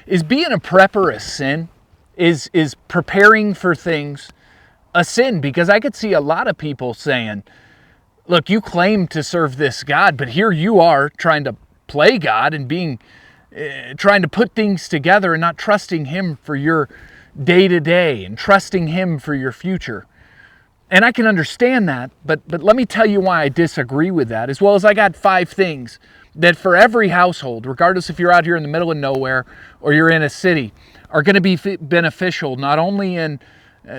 Is being a prepper a sin? Is preparing for things a sin? Because I could see a lot of people saying, look, you claim to serve this God, but here you are trying to play God and trying to put things together and not trusting Him for your day-to-day and trusting Him for your future. And I can understand that, but let me tell you why I disagree with that, as well as I got 5 things that for every household, regardless if you're out here in the middle of nowhere or you're in a city, are going to be beneficial not only in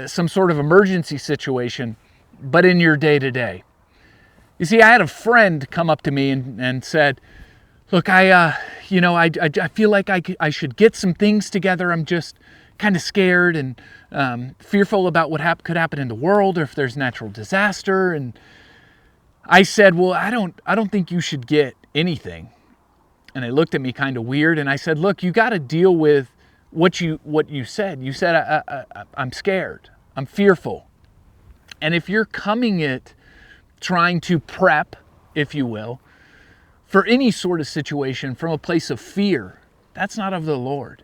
some sort of emergency situation, but in your day-to-day. You see, I had a friend come up to me and said, look, I feel like I should get some things together. I'm just kind of scared and fearful about what could happen in the world, or if there's natural disaster. And I said, well, I don't think you should get anything. And they looked at me kind of weird. And I said, look, you got to deal with what you said. You said, I'm scared. I'm fearful. And if you're coming at trying to prep, if you will, for any sort of situation from a place of fear, that's not of the Lord.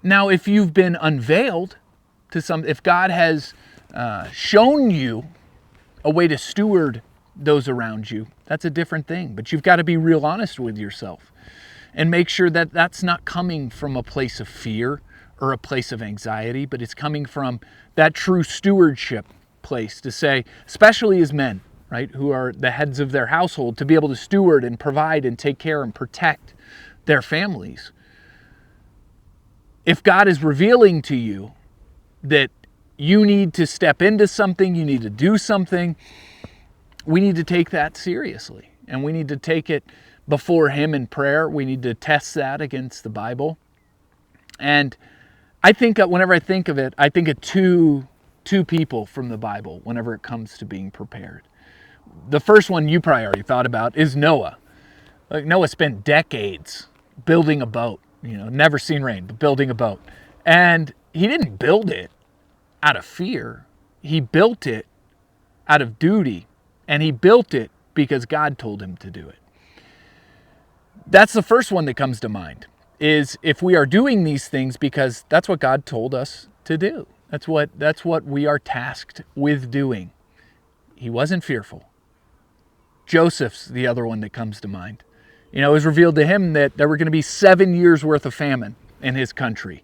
Now, if you've been unveiled to if God has shown you a way to steward those around you, that's a different thing. But you've got to be real honest with yourself and make sure that that's not coming from a place of fear or a place of anxiety, but it's coming from that true stewardship place to say, especially as men, right, who are the heads of their household, to be able to steward and provide and take care and protect their families. If God is revealing to you that you need to step into something, you need to do something, we need to take that seriously. And we need to take it before Him in prayer. We need to test that against the Bible. And I think whenever I think of it, I think of two people from the Bible whenever it comes to being prepared. The first one you probably already thought about is Noah. Like, Noah spent decades building a boat. Never seen rain, but building a boat. And he didn't build it out of fear. He built it out of duty. And he built it because God told him to do it. That's the first one that comes to mind, is if we are doing these things because that's what God told us to do. That's what we are tasked with doing. He wasn't fearful. Joseph's the other one that comes to mind. It was revealed to him that there were going to be 7 years worth of famine in his country.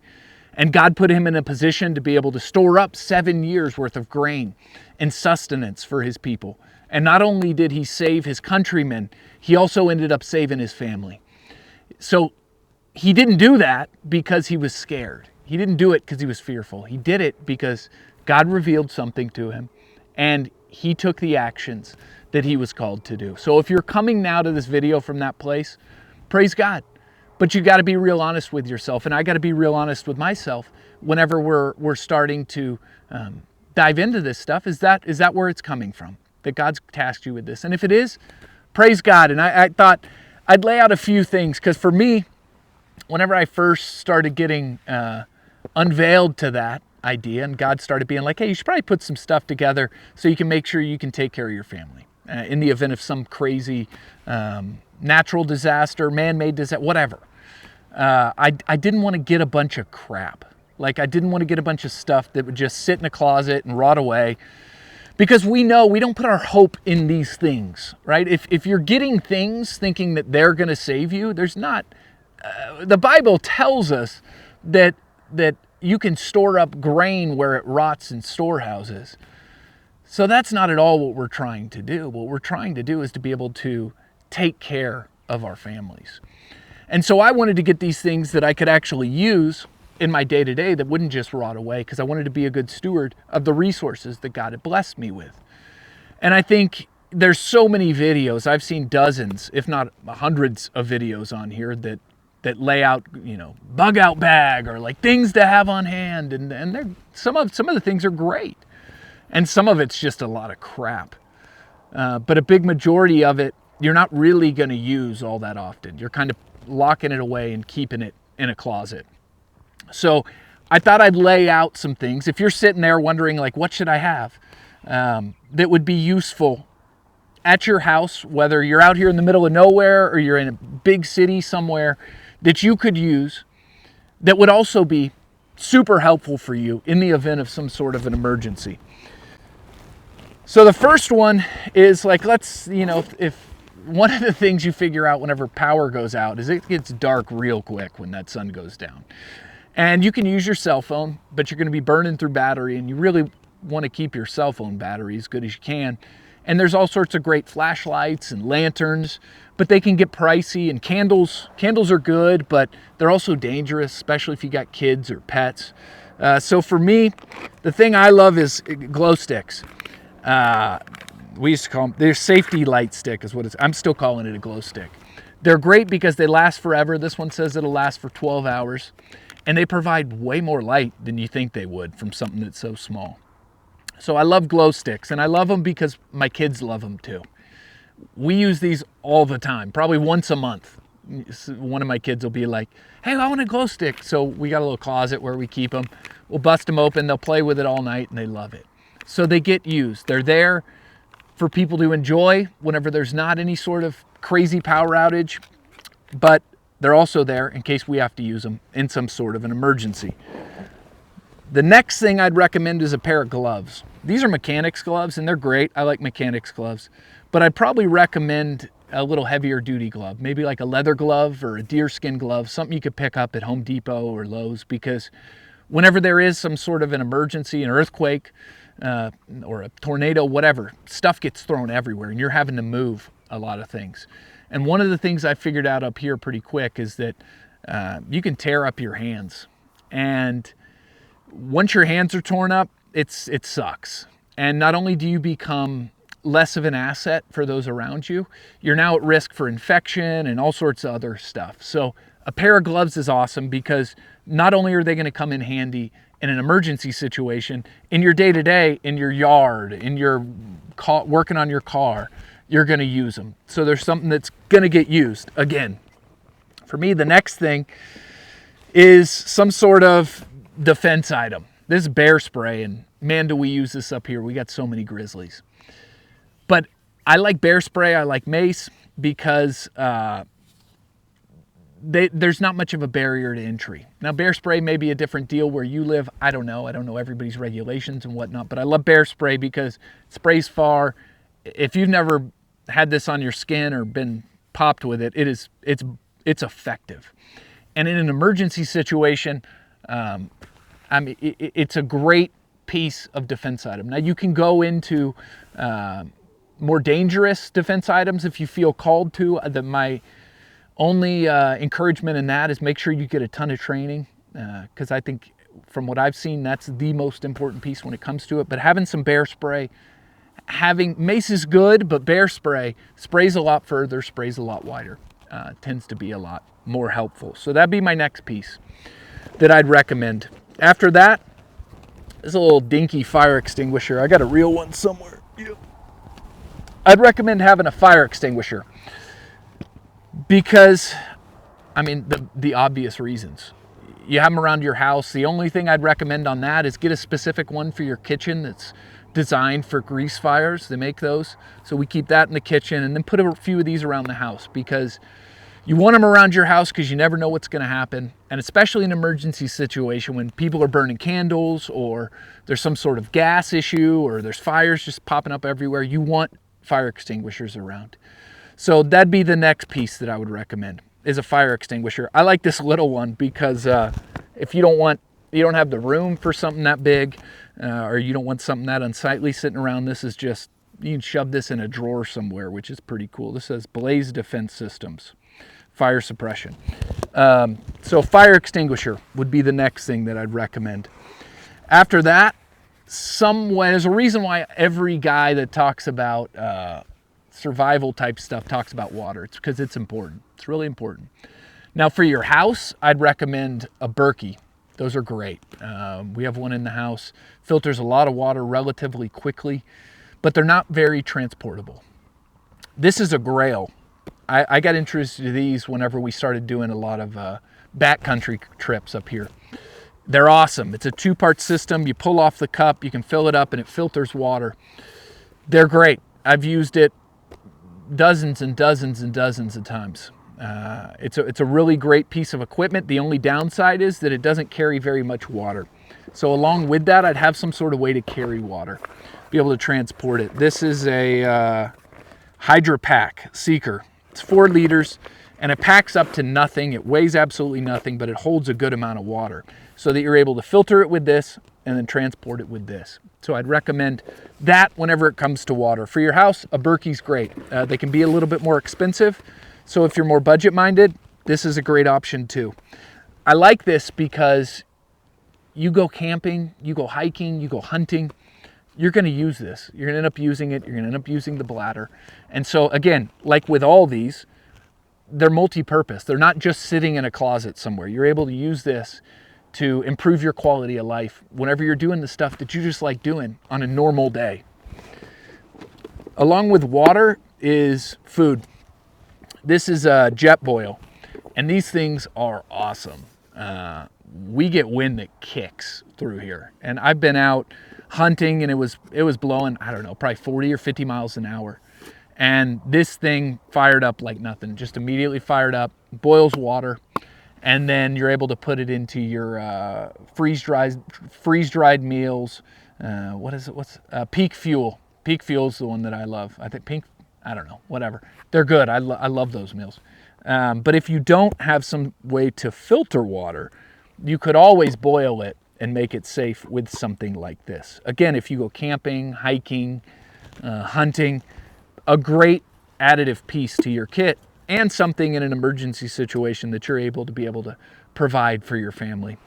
And God put him in a position to be able to store up 7 years worth of grain and sustenance for his people. And not only did he save his countrymen, he also ended up saving his family. So he didn't do that because he was scared. He didn't do it because he was fearful. He did it because God revealed something to him, and he took the actions that he was called to do. So if you're coming now to this video from that place, praise God. But you got to be real honest with yourself, and I got to be real honest with myself whenever we're starting to dive into this stuff. Is that where it's coming from? That God's tasked you with this? And if it is, praise God. And I thought I'd lay out a few things, because for me, whenever I first started getting unveiled to that idea, and God started being like, hey, you should probably put some stuff together so you can make sure you can take care of your family in the event of some crazy natural disaster, man-made disaster, whatever. I didn't want to get a bunch of crap. Like, I didn't want to get a bunch of stuff that would just sit in a closet and rot away, because we know we don't put our hope in these things, right? If you're getting things thinking that they're going to save you, there's not. The Bible tells us that you can store up grain where it rots in storehouses. So that's not at all what we're trying to do. What we're trying to do is to be able to take care of our families. And so I wanted to get these things that I could actually use in my day-to-day that wouldn't just rot away, because I wanted to be a good steward of the resources that God had blessed me with. And I think there's so many videos. I've seen dozens, if not hundreds of videos on here that lay out, bug out bag, or like things to have on hand. And they're, some of the things are great. And some of it's just a lot of crap. But a big majority of it, you're not really going to use all that often. You're kind of locking it away and keeping it in a closet. So I thought I'd lay out some things. If you're sitting there wondering, like, what should I have that would be useful at your house, whether you're out here in the middle of nowhere or you're in a big city somewhere, that you could use that would also be super helpful for you in the event of some sort of an emergency. So the first one is like, if one of the things you figure out whenever power goes out is it gets dark real quick when that sun goes down. And you can use your cell phone, but you're going to be burning through battery, and you really want to keep your cell phone battery as good as you can. And there's all sorts of great flashlights and lanterns, but they can get pricey. And candles are good, but they're also dangerous, especially if you got kids or pets. So for me, the thing I love is glow sticks. We used to call them, they're safety light stick is what it's, I'm still calling it a glow stick. They're great because they last forever. This one says it'll last for 12 hours. And they provide way more light than you think they would from something that's so small. So I love glow sticks, and I love them because my kids love them too. We use these all the time, probably once a month. One of my kids will be like, hey, I want a glow stick. So we got a little closet where we keep them. We'll bust them open. They'll play with it all night, and they love it. So they get used. They're there for people to enjoy whenever there's not any sort of crazy power outage, but they're also there in case we have to use them in some sort of an emergency. The next thing I'd recommend is a pair of gloves. These are mechanics gloves, and they're great. I like mechanics gloves, but I'd probably recommend a little heavier duty glove, maybe like a leather glove or a deerskin glove, something you could pick up at Home Depot or Lowe's, because whenever there is some sort of an emergency, an earthquake, or a tornado, whatever, stuff gets thrown everywhere, and you're having to move a lot of things. And one of the things I figured out up here pretty quick is that you can tear up your hands. And once your hands are torn up, it sucks. And not only do you become less of an asset for those around you, you're now at risk for infection and all sorts of other stuff. So a pair of gloves is awesome because not only are they going to come in handy in an emergency situation, in your day-to-day, in your yard, in your working on your car, you're going to use them. So there's something that's going to get used. Again, for me, the next thing is some sort of defense item. This is bear spray, and man, do we use this up here. We got so many grizzlies. But I like bear spray. I like mace because there's not much of a barrier to entry. Now, bear spray may be a different deal where you live. I don't know. I don't know everybody's regulations and whatnot, but I love bear spray because it sprays far. If you've never had this on your skin or been popped with it, it's effective. And in an emergency situation, it's a great piece of defense item. Now, you can go into more dangerous defense items if you feel called to. My only encouragement in that is make sure you get a ton of training, because I think from what I've seen, that's the most important piece when it comes to it. But having some bear spray, having mace is good, but bear spray sprays a lot further, sprays a lot wider, tends to be a lot more helpful. So that'd be my next piece that I'd recommend. After that, there's a little dinky fire extinguisher. I got a real one somewhere. Yep. I'd recommend having a fire extinguisher because, the obvious reasons. You have them around your house. The only thing I'd recommend on that is get a specific one for your kitchen that's designed for grease fires. They make those. So we keep that in the kitchen, and then put a few of these around the house because you want them around your house because you never know what's going to happen. And especially in an emergency situation when people are burning candles or there's some sort of gas issue or there's fires just popping up everywhere, you want fire extinguishers around. So that'd be the next piece that I would recommend is a fire extinguisher. I like this little one because if you don't have the room for something that big, or you don't want something that unsightly sitting around, this is just, you can shove this in a drawer somewhere, which is pretty cool. This says Blaze Defense Systems, fire suppression. So fire extinguisher would be the next thing that I'd recommend. After that, there's a reason why every guy that talks about survival type stuff talks about water. It's because it's important. It's really important. Now for your house, I'd recommend a Berkey. Those are great. We have one in the house. Filters a lot of water relatively quickly, but they're not very transportable. This is a Grail. I got introduced to these whenever we started doing a lot of backcountry trips up here. They're awesome. It's a 2-part system. You pull off the cup, you can fill it up, and it filters water. They're great. I've used it dozens and dozens and dozens of times. It's a really great piece of equipment. The only downside is that it doesn't carry very much water. So along with that, I'd have some sort of way to carry water, be able to transport it. This is a Hydra Pack Seeker. It's 4 liters, and it packs up to nothing. It weighs absolutely nothing, but it holds a good amount of water so that you're able to filter it with this and then transport it with this. So I'd recommend that whenever it comes to water. For your house, a Berkey's great. They can be a little bit more expensive, so if you're more budget-minded, this is a great option too. I like this because you go camping, you go hiking, you go hunting, you're going to use this. You're going to end up using it. You're going to end up using the bladder. And so again, like with all these, they're multi-purpose. They're not just sitting in a closet somewhere. You're able to use this to improve your quality of life whenever you're doing the stuff that you just like doing on a normal day. Along with water is food. This is a jet boil, and these things are awesome. We get wind that kicks through here, and I've been out hunting and it was blowing, I don't know, probably 40 or 50 miles an hour, and this thing fired up like nothing. Just immediately fired up, boils water, and then you're able to put it into your freeze-dried meals. What's Peak Fuel. Peak Fuel is the one that I love. I think I don't know, whatever, they're good. I love those meals. But if you don't have some way to filter water, you could always boil it and make it safe with something like this. Again, if you go camping, hiking, hunting, a great additive piece to your kit, and something in an emergency situation that you're able to provide for your family.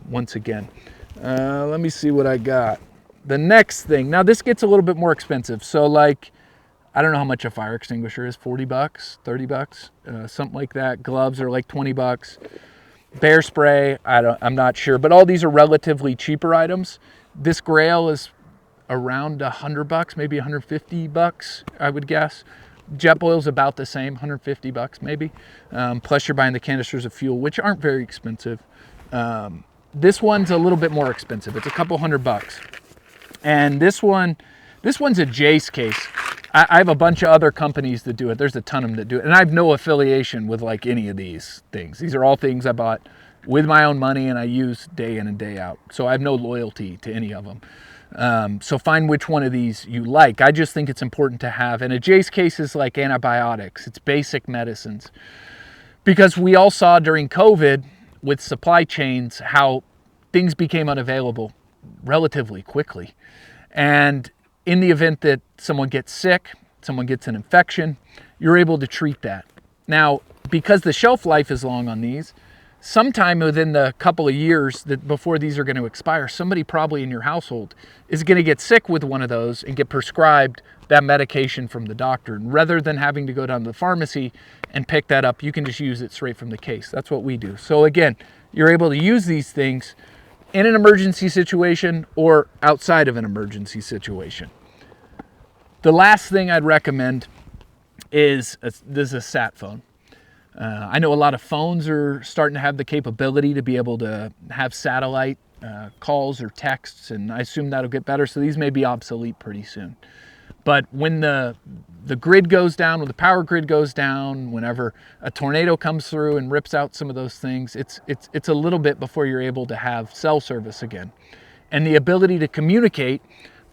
Once again, let me see what I got. The next thing, now this gets a little bit more expensive. So like, I don't know how much a fire extinguisher is, 40 bucks, 30 bucks, something like that. Gloves are like 20 bucks. Bear spray, I'm not sure, but all these are relatively cheaper items. This Grail is around 100 bucks, maybe 150 bucks, I would guess. Jet Boil's about the same, 150 bucks maybe. Plus you're buying the canisters of fuel, which aren't very expensive. This one's a little bit more expensive. It's a couple $100. And this one's a Jace case. I have a bunch of other companies that do it. There's a ton of them that do it. And I have no affiliation with like any of these things. These are all things I bought with my own money and I use day in and day out. So I have no loyalty to any of them. So find which one of these you like. I just think it's important to have. And a Jace case is like antibiotics. It's basic medicines. Because we all saw during COVID with supply chains how things became unavailable relatively quickly. And in the event that someone gets sick, someone gets an infection, you're able to treat that. Now, because the shelf life is long on these, sometime within the couple of years that before these are going to expire, somebody probably in your household is going to get sick with one of those and get prescribed that medication from the doctor. And rather than having to go down to the pharmacy and pick that up, you can just use it straight from the case. That's what we do. So again, you're able to use these things in an emergency situation or outside of an emergency situation. The last thing I'd recommend is this is a sat phone. I know a lot of phones are starting to have the capability to be able to have satellite calls or texts, and I assume that'll get better. So these may be obsolete pretty soon. But when the grid goes down, when the power grid goes down, whenever a tornado comes through and rips out some of those things, it's a little bit before you're able to have cell service again. And the ability to communicate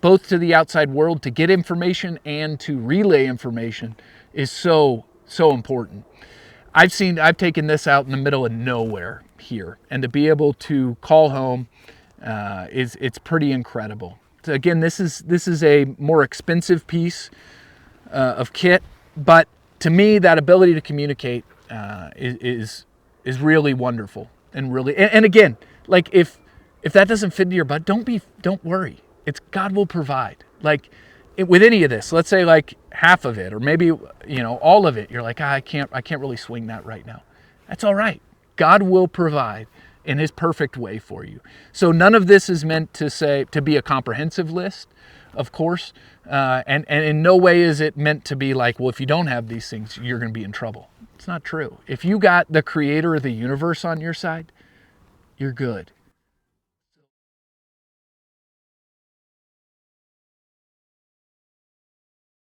both to the outside world, to get information and to relay information is so important. I've taken this out in the middle of nowhere here, and to be able to call home it's pretty incredible. So again, this is a more expensive piece of kit, but to me, that ability to communicate is really wonderful and really. And again, like if that doesn't fit into your budget, don't worry. God will provide. Like with any of this, let's say like half of it, or maybe all of it, you're like, I can't really swing that right now. That's all right. God will provide in His perfect way for you. So none of this is meant to be a comprehensive list, of course, and in no way is it meant to be like, well, if you don't have these things, you're going to be in trouble. It's not true. If you got the Creator of the universe on your side, you're good.